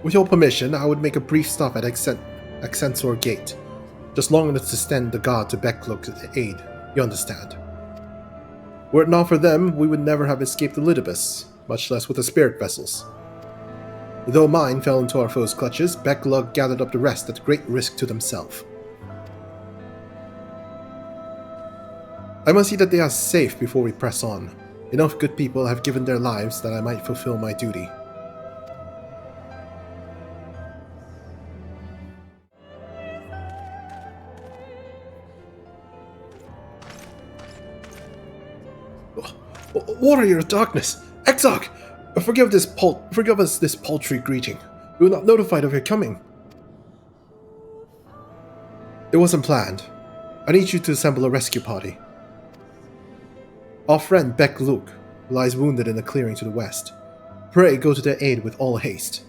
With your permission, I would make a brief stop at Exensor Gate, just long enough to send the guard to Becklook's aid, you understand. Were it not for them, we would never have escaped Elidibus, much less with the spirit vessels. Though mine fell into our foes' clutches, Becklug gathered up the rest at great risk to themselves. I must see that they are safe before we press on. Enough good people have given their lives that I might fulfill my duty. Warrior of Darkness! Exarch! Forgive us this paltry greeting. We were not notified of your coming. It wasn't planned. I need you to assemble a rescue party. Our friend Beck Luke lies wounded in a clearing to the west. Pray go to their aid with all haste.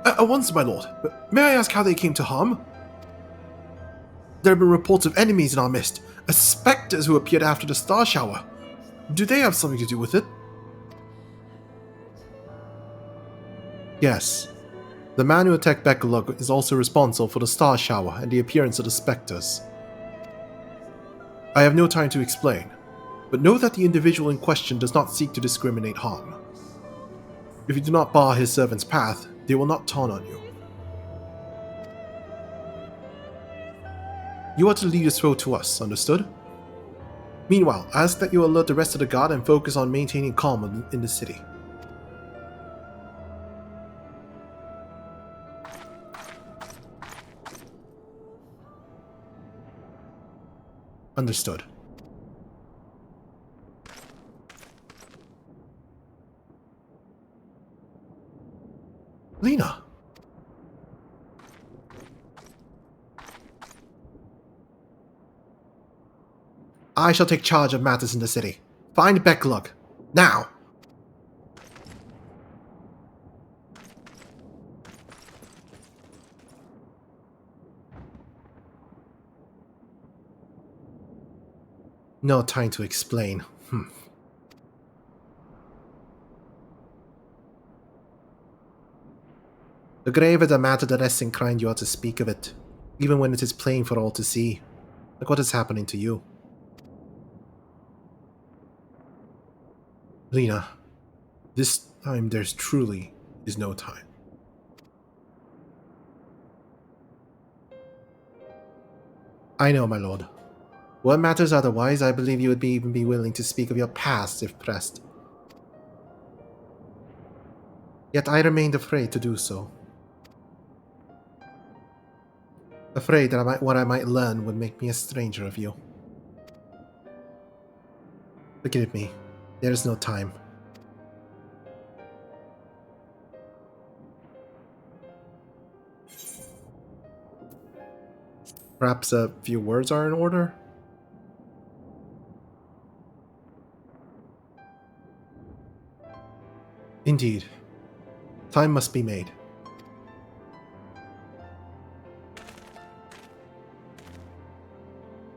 At once, my lord. May I ask how they came to harm? There have been reports of enemies in our midst, spectres who appeared after the star shower. Do they have something to do with it? Yes. The man who attacked Beckelug is also responsible for the star shower and the appearance of the spectres. I have no time to explain, but know that the individual in question does not seek to discriminate harm. If you do not bar his servant's path, they will not taunt on you. You are to lead his foe to us, understood? Meanwhile, ask that you alert the rest of the guard and focus on maintaining calm in the city. Understood. Lena! I shall take charge of matters in the city. Find Becklug. Now! No time to explain. The graver the matter, the less inclined you are to speak of it, even when it is plain for all to see. Like what is happening to you. Lena, this time there's truly is no time. I know, my lord. What matters otherwise, I believe you would even be willing to speak of your past if pressed. Yet I remained afraid to do so. Afraid that what I might learn would make me a stranger of you. Forgive me. There is no time. Perhaps a few words are in order? Indeed. Time must be made.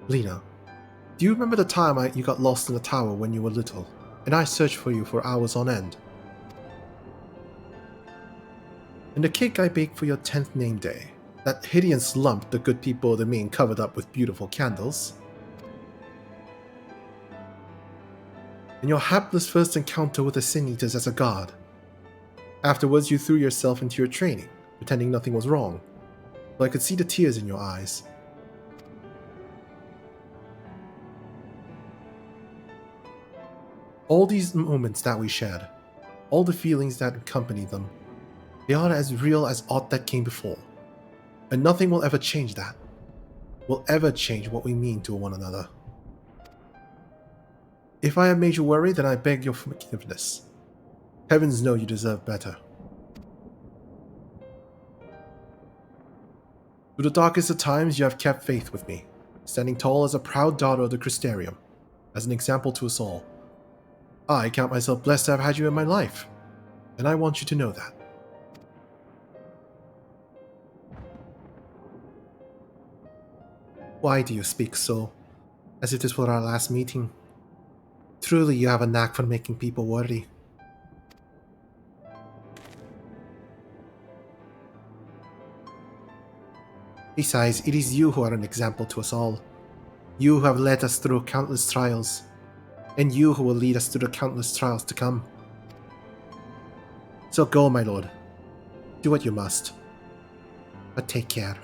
Lena, do you remember the time you got lost in the tower when you were little, and I searched for you for hours on end? And the cake I baked for your 10th name day, that hideous lump the good people of the Main covered up with beautiful candles? And your hapless first encounter with the Sin Eaters as a guard. Afterwards you threw yourself into your training, pretending nothing was wrong, but I could see the tears in your eyes. All these moments that we shared, all the feelings that accompanied them, they are as real as aught that came before, and nothing will ever change that, will ever change what we mean to one another. If I have made you worry, then I beg your forgiveness. Heavens know you deserve better. Through the darkest of times, you have kept faith with me, standing tall as a proud daughter of the Crystarium, as an example to us all. I count myself blessed to have had you in my life, and I want you to know that. Why do you speak so, as if this were our last meeting? Truly, you have a knack for making people worry. Besides, it is you who are an example to us all. You who have led us through countless trials, and you who will lead us through the countless trials to come. So go, my lord. Do what you must. But take care.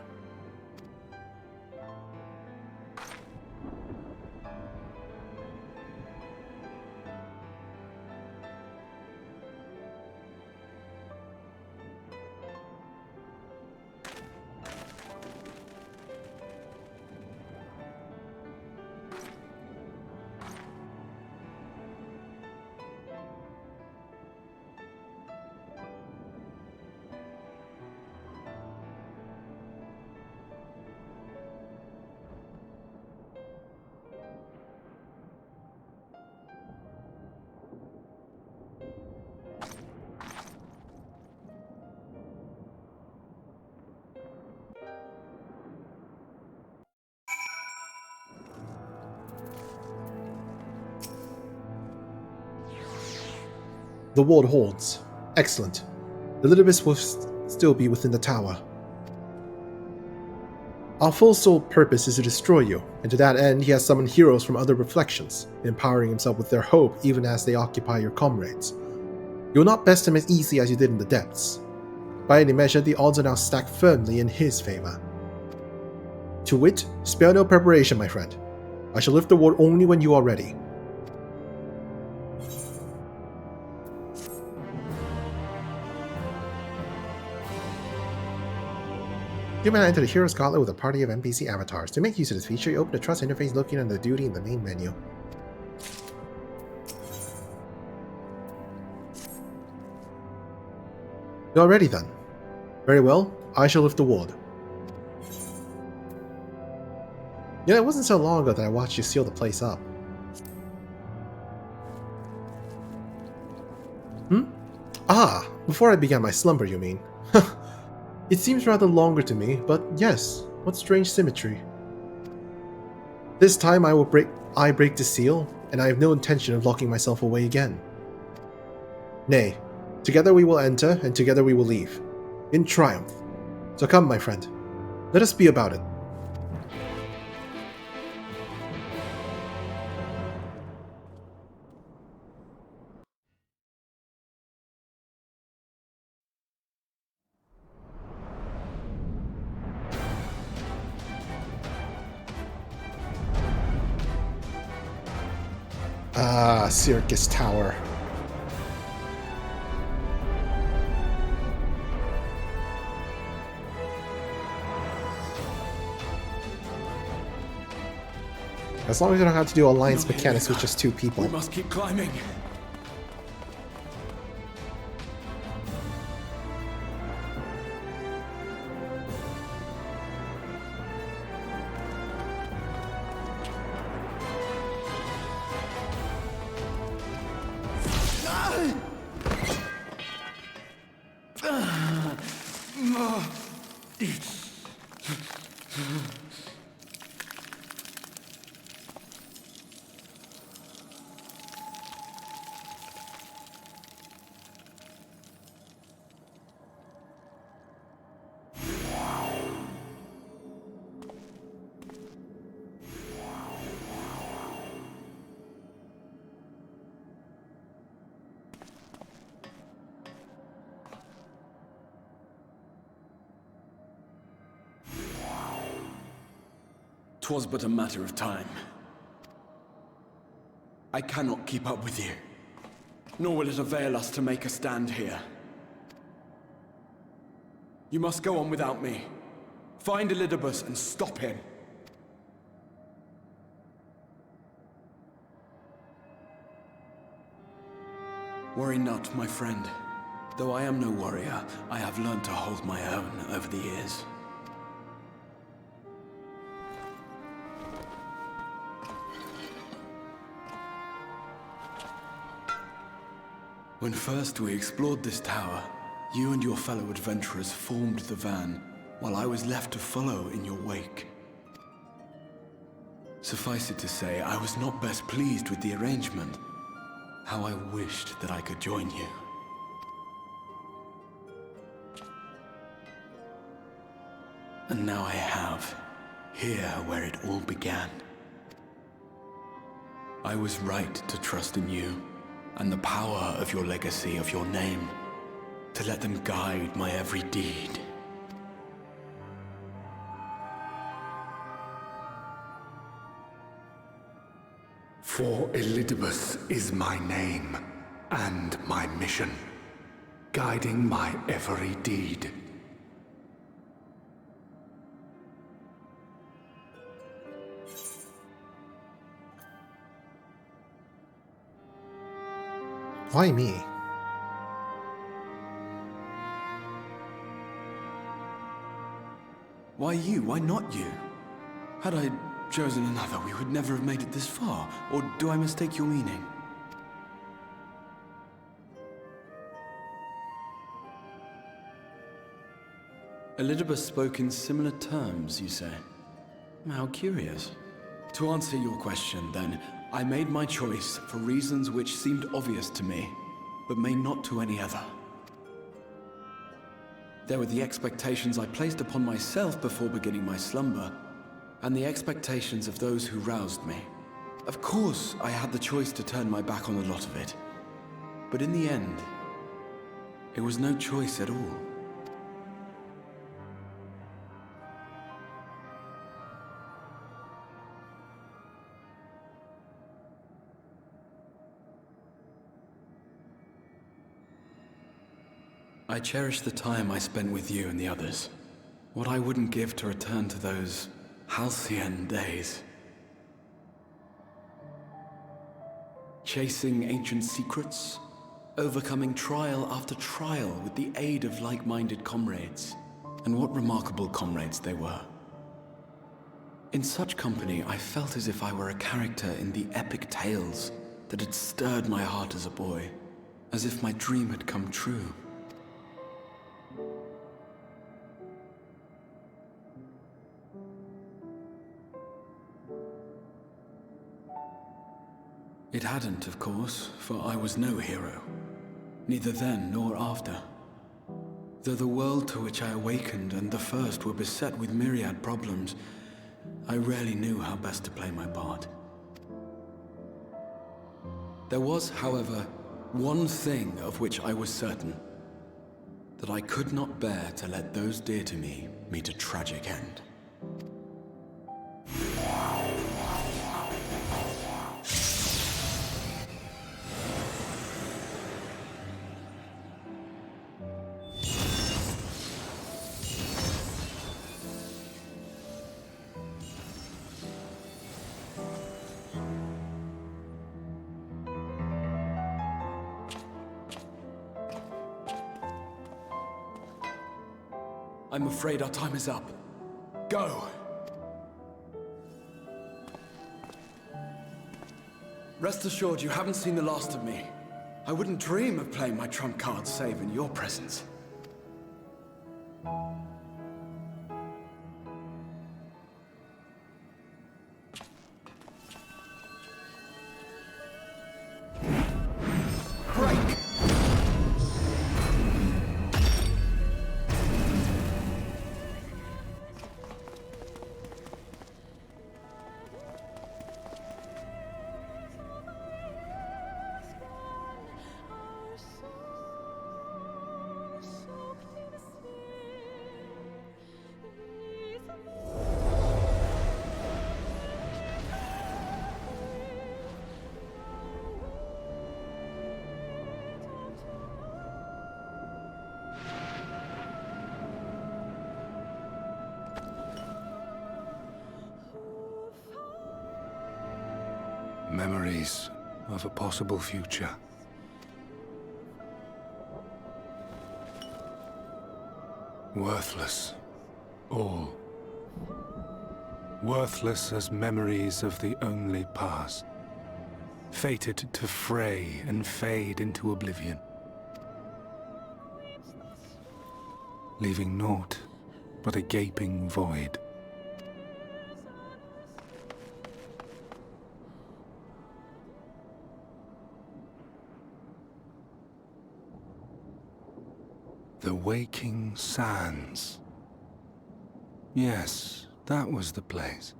The ward holds. Excellent. Elidibus will still be within the tower. Our full sole purpose is to destroy you, and to that end he has summoned heroes from other reflections, empowering himself with their hope even as they occupy your comrades. You will not best him as easily as you did in the depths. By any measure, the odds are now stacked firmly in his favor. To wit, spare no preparation, my friend. I shall lift the ward only when you are ready. You may enter the Hero's Gauntlet with a party of NPC avatars. To make use of this feature, you open the Trust interface located under Duty in the main menu. You are ready then? Very well, I shall lift the ward. You know, it wasn't so long ago that I watched you seal the place up. Ah, before I began my slumber, you mean? It seems rather longer to me, but yes, what strange symmetry. This time I break the seal, and I have no intention of locking myself away again. Nay, together we will enter, and together we will leave. In triumph. So come, my friend. Let us be about it. Ah, Circus Tower. As long as you don't have to do alliance mechanics with just 2 people. We must keep climbing. "'Twas but a matter of time. I cannot keep up with you, nor will it avail us to make a stand here. You must go on without me. Find Elidibus and stop him. Worry not, my friend. Though I am no warrior, I have learned to hold my own over the years. When first we explored this tower, you and your fellow adventurers formed the van, while I was left to follow in your wake. Suffice it to say, I was not best pleased with the arrangement. How I wished that I could join you. And now I have, here where it all began. I was right to trust in you, and the power of your legacy, of your name, to let them guide my every deed. For Elidibus is my name, and my mission, guiding my every deed. Why me? Why you? Why not you? Had I chosen another, we would never have made it this far. Or do I mistake your meaning? Elidibus spoke in similar terms, you say? How curious. To answer your question, then, I made my choice for reasons which seemed obvious to me, but may not to any other. There were the expectations I placed upon myself before beginning my slumber, and the expectations of those who roused me. Of course, I had the choice to turn my back on a lot of it, but in the end, it was no choice at all. I cherish the time I spent with you and the others. What I wouldn't give to return to those halcyon days. Chasing ancient secrets, overcoming trial after trial with the aid of like-minded comrades. And what remarkable comrades they were. In such company, I felt as if I were a character in the epic tales that had stirred my heart as a boy, as if my dream had come true. It hadn't, of course, for I was no hero, neither then nor after. Though the world to which I awakened and the first were beset with myriad problems, I rarely knew how best to play my part. There was, however, one thing of which I was certain, that I could not bear to let those dear to me meet a tragic end. I'm afraid our time is up. Go! Rest assured, you haven't seen the last of me. I wouldn't dream of playing my trump card save in your presence. Memories of a possible future. Worthless. All. Worthless as memories of the only past. Fated to fray and fade into oblivion. Leaving naught but a gaping void. The waking sands. Yes, that was the place.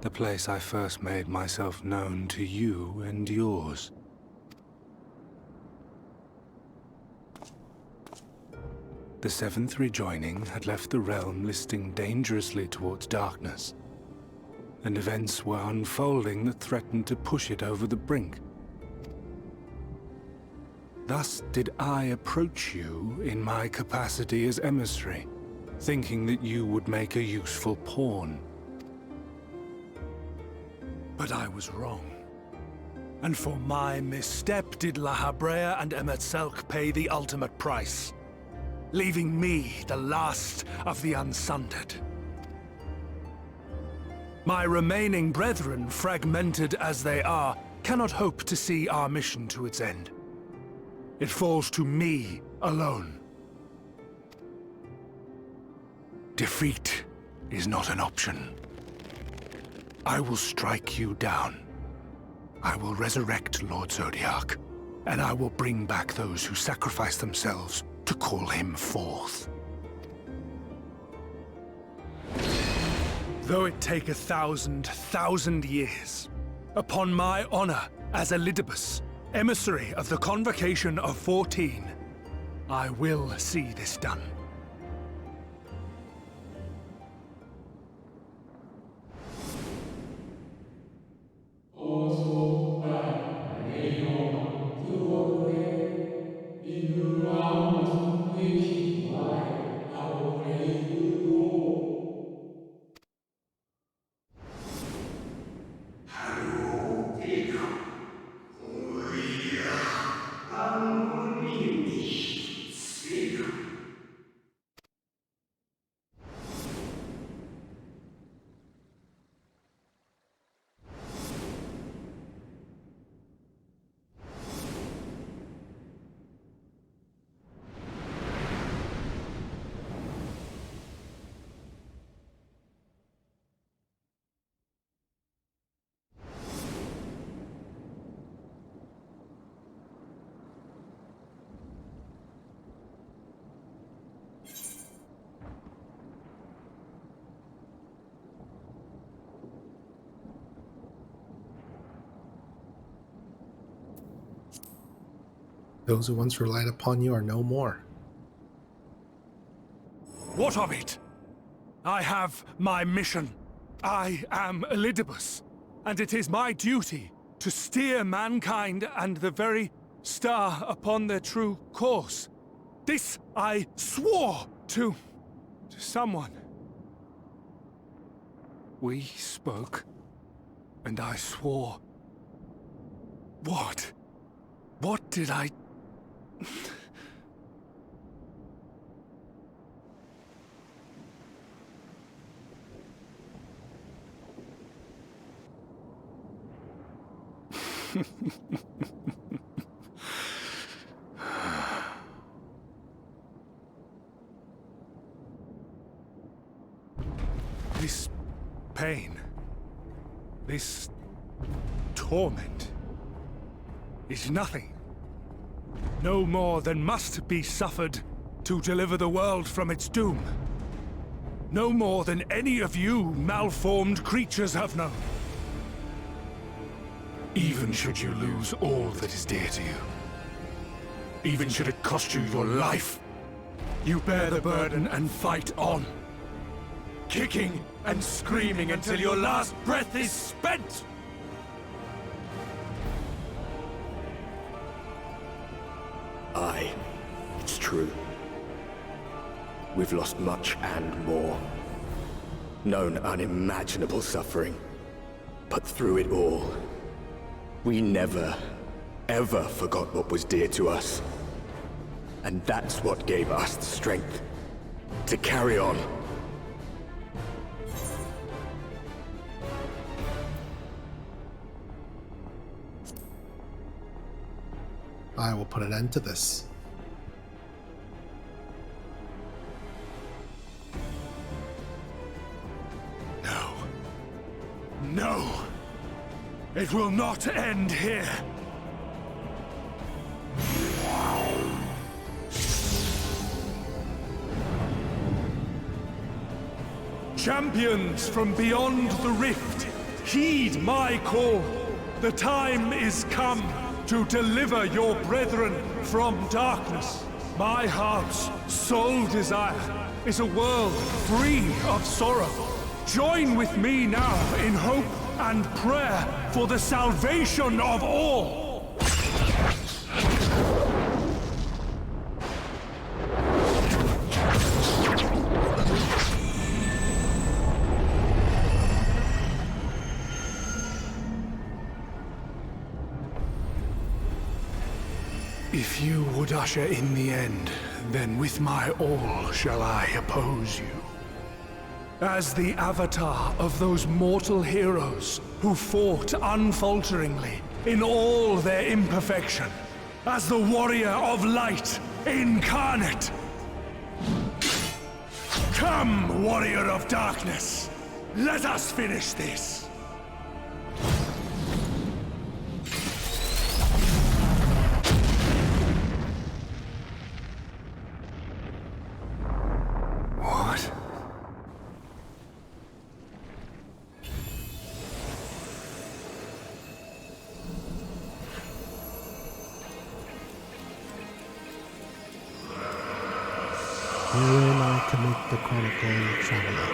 The place I first made myself known to you and yours. The Seventh Rejoining had left the realm listing dangerously towards darkness, and events were unfolding that threatened to push it over the brink. Thus did I approach you in my capacity as Emissary, thinking that you would make a useful pawn. But I was wrong. And for my misstep did La Habrea and Emetzelk pay the ultimate price, leaving me the last of the Unsundered. My remaining brethren, fragmented as they are, cannot hope to see our mission to its end. It falls to me alone. Defeat is not an option. I will strike you down. I will resurrect Lord Zodiac, and I will bring back those who sacrifice themselves to call him forth. Though it take 1,000 years, upon my honor as Elidibus, Emissary of the Convocation of 14, I will see this done. Those who once relied upon you are no more. What of it? I have my mission. I am Elidibus, and it is my duty to steer mankind and the very star upon their true course. This I swore to someone. We spoke, and I swore. What? What did I... This pain, this torment, is nothing. No more than must be suffered to deliver the world from its doom. No more than any of you malformed creatures have known. Even should you lose all that is dear to you, even should it cost you your life, you bear the burden and fight on, kicking and screaming until your last breath is spent! Aye, it's true. We've lost much and more. Known unimaginable suffering. But through it all, we never, ever forgot what was dear to us. And that's what gave us the strength to carry on. I will put an end to this. No. No! It will not end here! champions from beyond the rift, heed my call. The time is come to deliver your brethren from darkness. My heart's sole desire is a world free of sorrow. Join with me now in hope and prayer for the salvation of all. If you would usher in the end, then with my all shall I oppose you. As the avatar of those mortal heroes who fought unfalteringly in all their imperfection, as the warrior of light incarnate. Come, warrior of darkness, let us finish this. What? Herein I commit the chronicled traveler,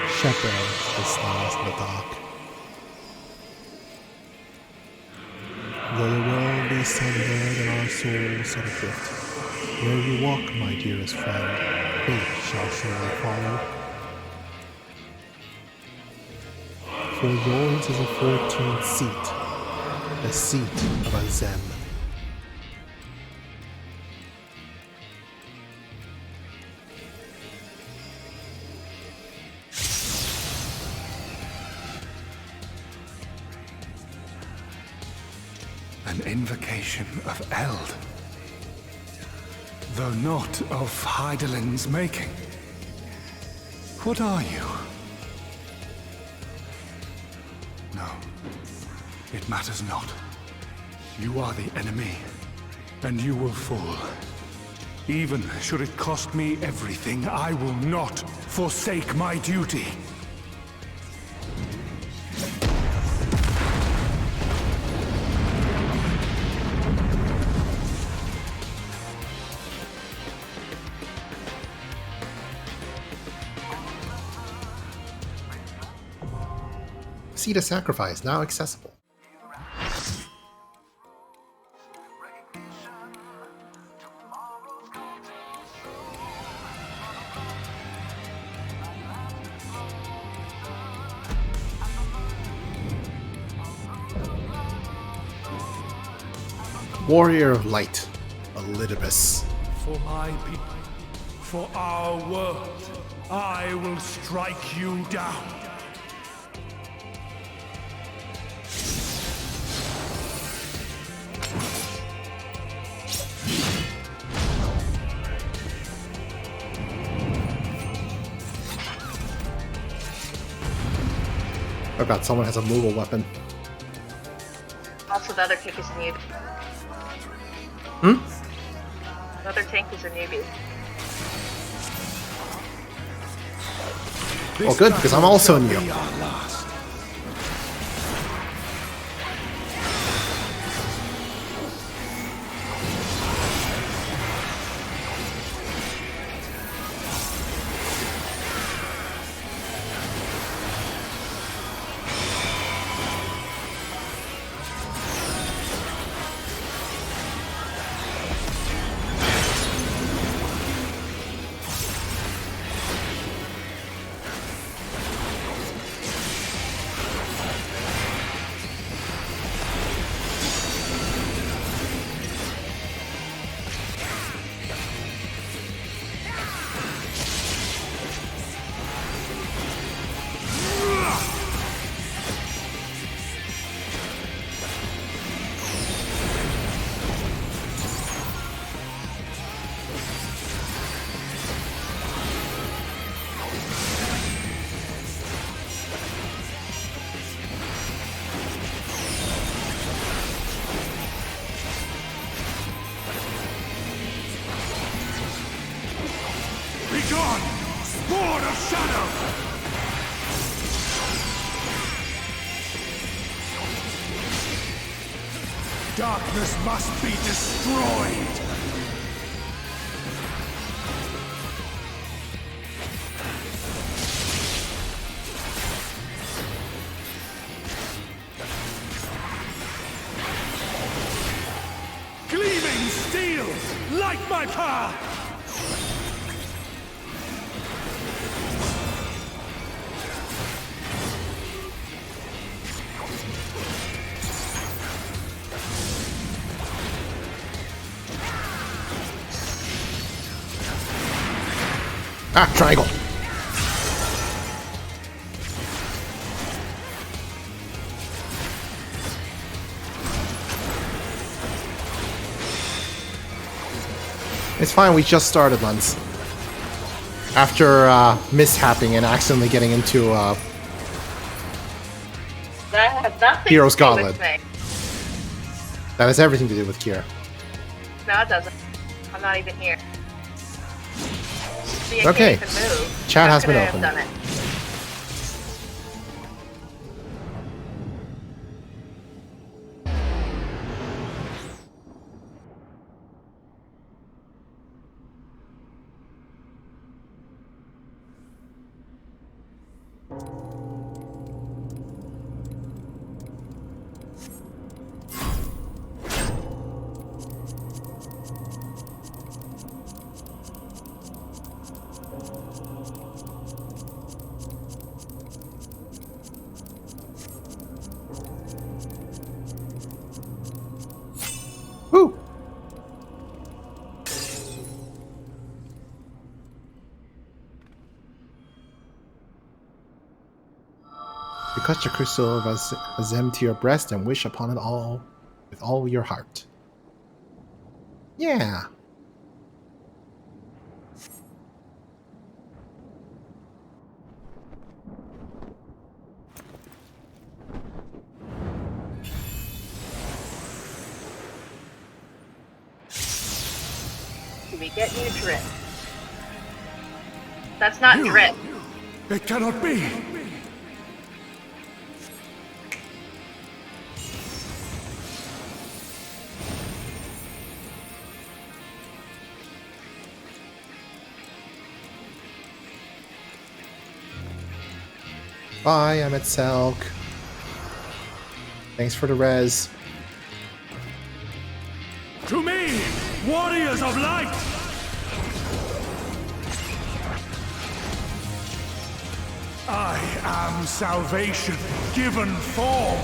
shepherd of the stars in the dark. Though the world be sundered and our souls set adrift, where you walk, my dearest friend, fate shall surely follow. For yours is a 14th seat, the seat of Azem. An invocation of Eld, though not of Hydaelyn's making. What are you? No, it matters not. You are the enemy, and you will fall. Even should it cost me everything, I will not forsake my duty. Seat of Sacrifice, now accessible. Warrior of Light, Elidibus. For my people, for our world, I will strike you down. Oh god, someone has a mobile weapon. Also, the other tank is a newbie. The other tank is a newbie. Oh good, because I'm also new. Begone, spawn of shadow! Darkness must be destroyed! Gleaming steel! Light my path! Ah, triangle. It's fine, we just started, Lens. After mishapping and accidentally getting into That has nothing Hero's to do Gauntlet. with me. that has everything to do with Kira. No, it doesn't. I'm not even here. See, I Okay. can't even move. Chat How has could been I have opened. done it? Woo! You touch the crystal of Azem to your breast and wish upon it all with all your heart. Yeah. We get you drip. That's not drip. It cannot be! Bye, I'm at Selk. Thanks for the res. To me, warriors of light! I am salvation given form.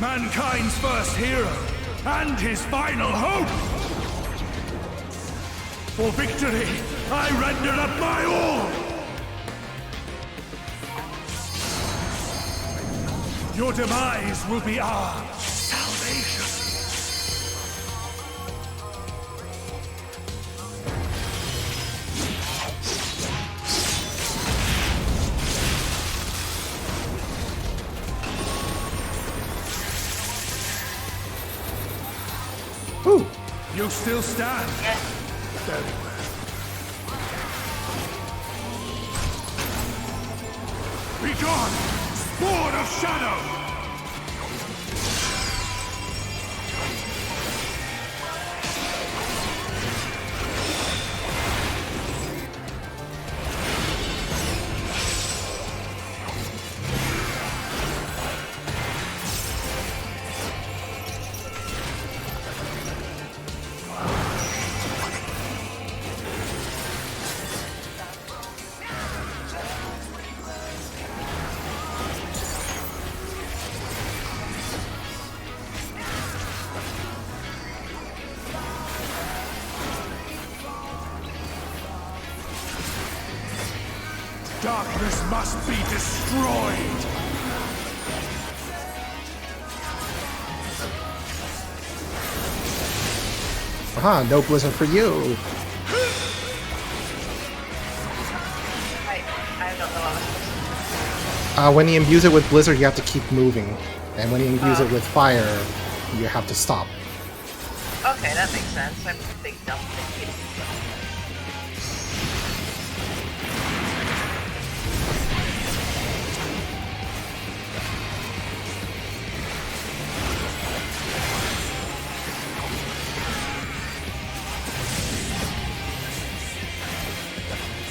Mankind's first hero and his final hope. For victory, I render up my all. Your demise will be our salvation. Woo! You still stand? Yes. Very well. Be gone, Sword of Shadow! Darkness must be destroyed! Aha, no blizzard for you. I don't know what I'm supposed to When he imbues it with blizzard, you have to keep moving. And when he imbues it with fire, you have to stop. do. Okay, that makes sense. I'm a big dumb thing.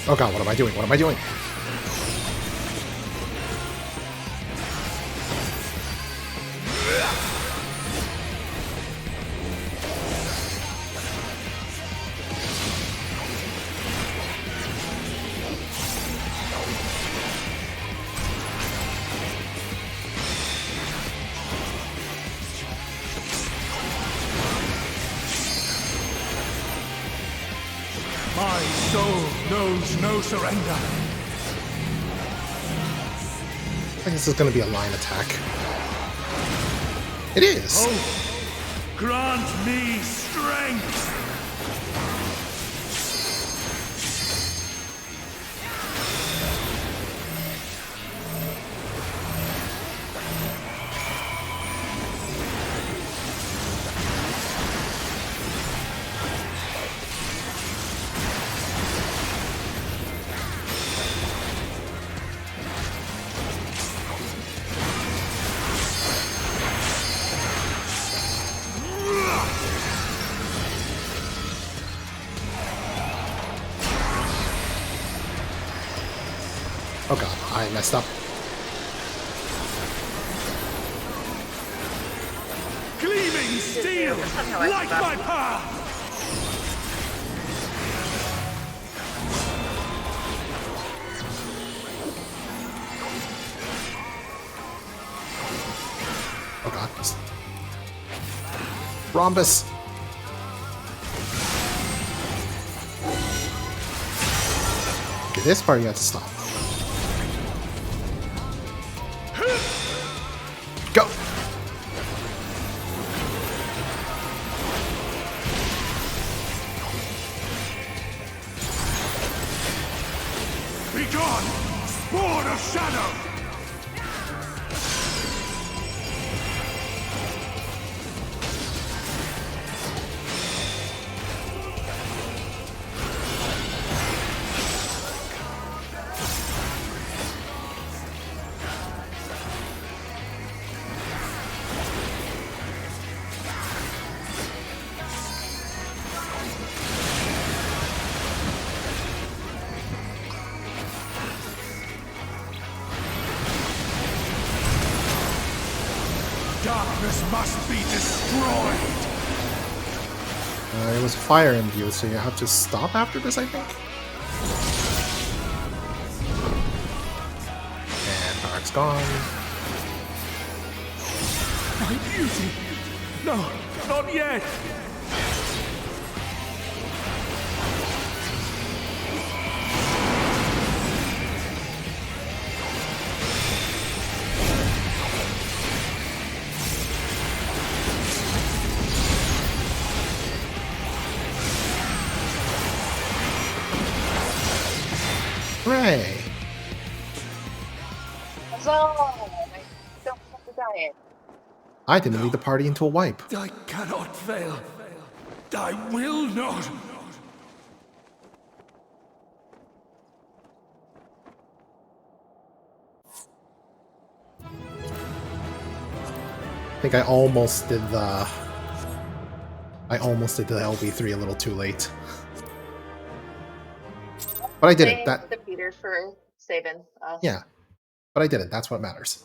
Oh god, what am I doing? What am I doing? My soul knows no surrender. I think this is going to be a line attack. It is! Oh, grant me strength! Oh god, I messed up. Gleaming steel, like my path! Oh god. Rhombus! Okay, this part you have to stop. Go! Be gone, spawn of shadow! Darkness must be destroyed! It was fire imbued, so you have to stop after this, I think? And power's gone. My beauty! No, not yet! Hooray! So, I don't want to die. I didn't lead the party into a wipe. I cannot fail. I will not. I think I almost did the LB3 a little too late. But I did it. Thanks to Peter for saving us. Yeah. But I did it. That's what matters.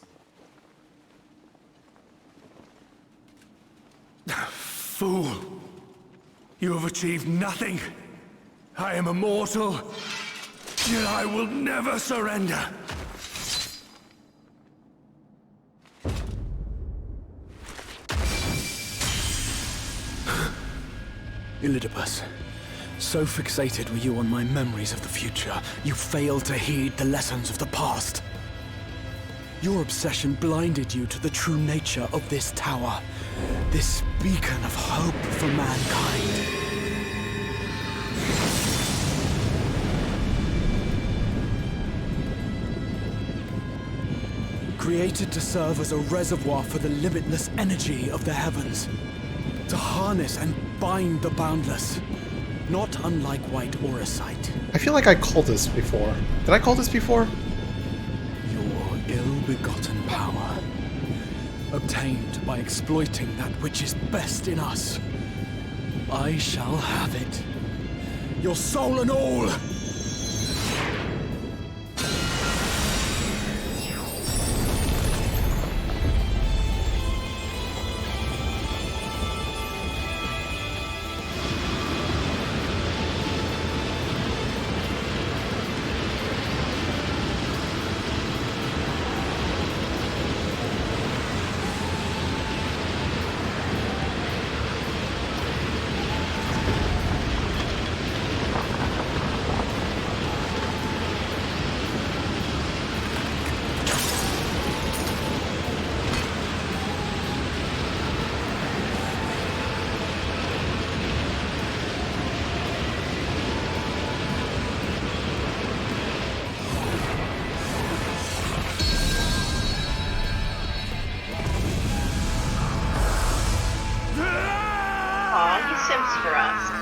Fool! You have achieved nothing. I am immortal, yet I will never surrender. Elidibus, so fixated were you on my memories of the future, you failed to heed the lessons of the past. Your obsession blinded you to the true nature of this tower, this beacon of hope for mankind. Created to serve as a reservoir for the limitless energy of the heavens, to harness and bind the boundless, not unlike white auracite. I feel like I called this before. Did I call this before? Your ill-begotten power, obtained by exploiting that which is best in us. I shall have it. Your soul and all! simps for us.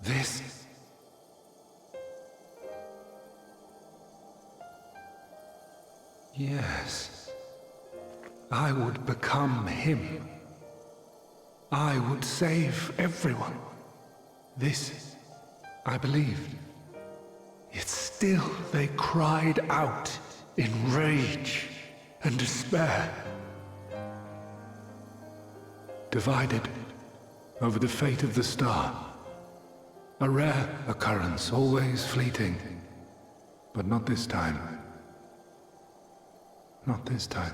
This... Yes. I would become him. I would save everyone. This, I believed. Yet still they cried out in rage and despair. Divided over the fate of the star. A rare occurrence, always fleeting. But not this time. Not this time.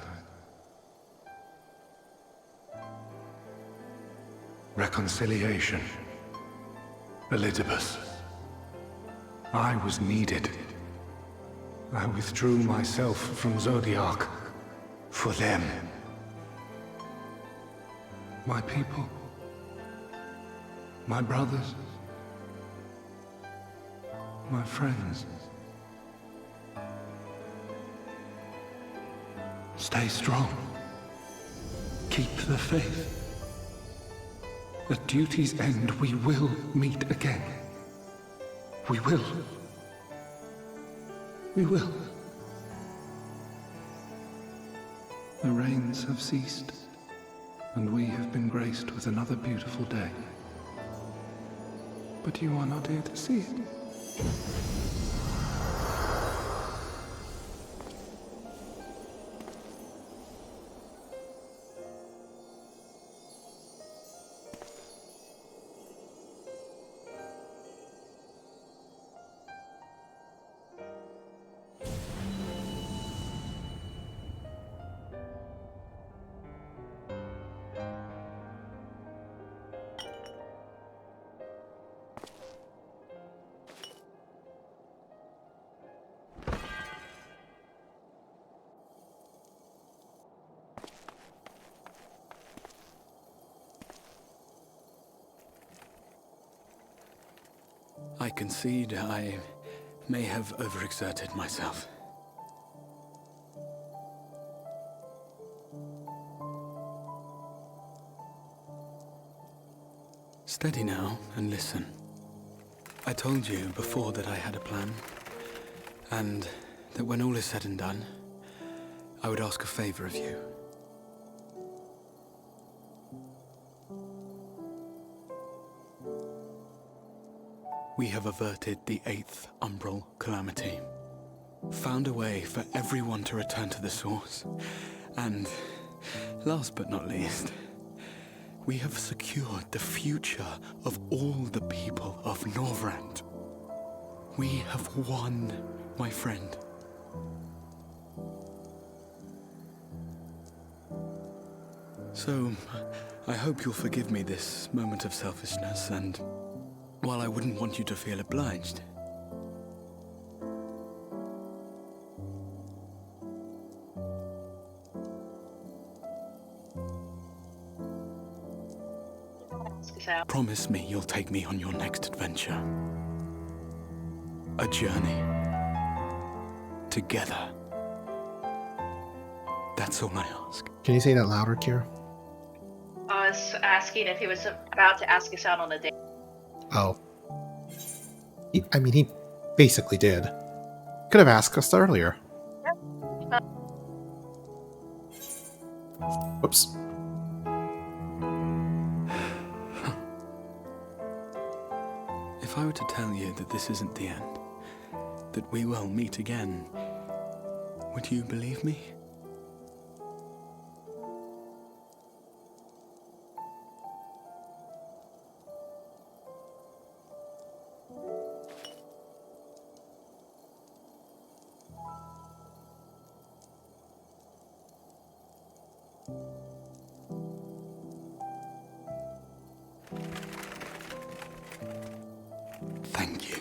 Reconciliation. Elidibus. I was needed. I withdrew myself from Zodiac. For them. My people. My brothers. My friends. Stay strong. Keep the faith. At duty's end, we will meet again. We will. We will. The rains have ceased, and we have been graced with another beautiful day. But you are not here to see it. I concede I may have overexerted myself. Steady now and listen. I told you before that I had a plan, and that when all is said and done, I would ask a favor of you. We have averted the 8th Umbral Calamity, found a way for everyone to return to the source, and, last but not least, we have secured the future of all the people of Norvrand. We have won, my friend. So, I hope you'll forgive me this moment of selfishness, and while I wouldn't want you to feel obliged, promise me you'll take me on your next adventure. A journey. Together. That's all I ask. Can you say that louder, Kira? I was asking if he was about to ask us out on a date. Oh. He basically did. Could have asked us earlier. Whoops. If I were to tell you that this isn't the end, that we will meet again, would you believe me? Thank you.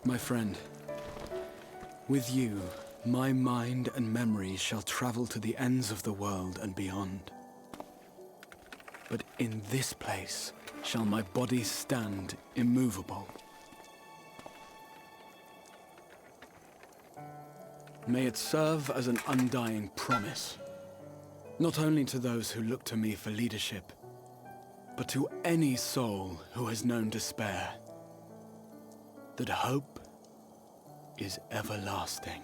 My friend, with you, my mind and memory shall travel to the ends of the world and beyond. But in this place shall my body stand immovable. May it serve as an undying promise, not only to those who look to me for leadership, but to any soul who has known despair, that hope is everlasting.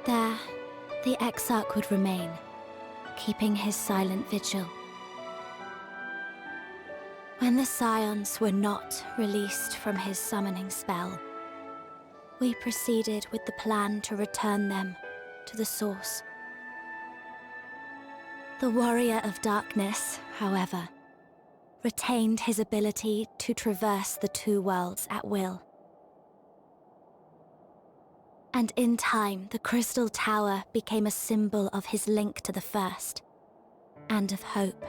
There, the Exarch would remain, keeping his silent vigil. When the Scions were not released from his summoning spell, we proceeded with the plan to return them to the source. The Warrior of Darkness, however, retained his ability to traverse the two worlds at will. And in time, the Crystal Tower became a symbol of his link to the First, and of hope.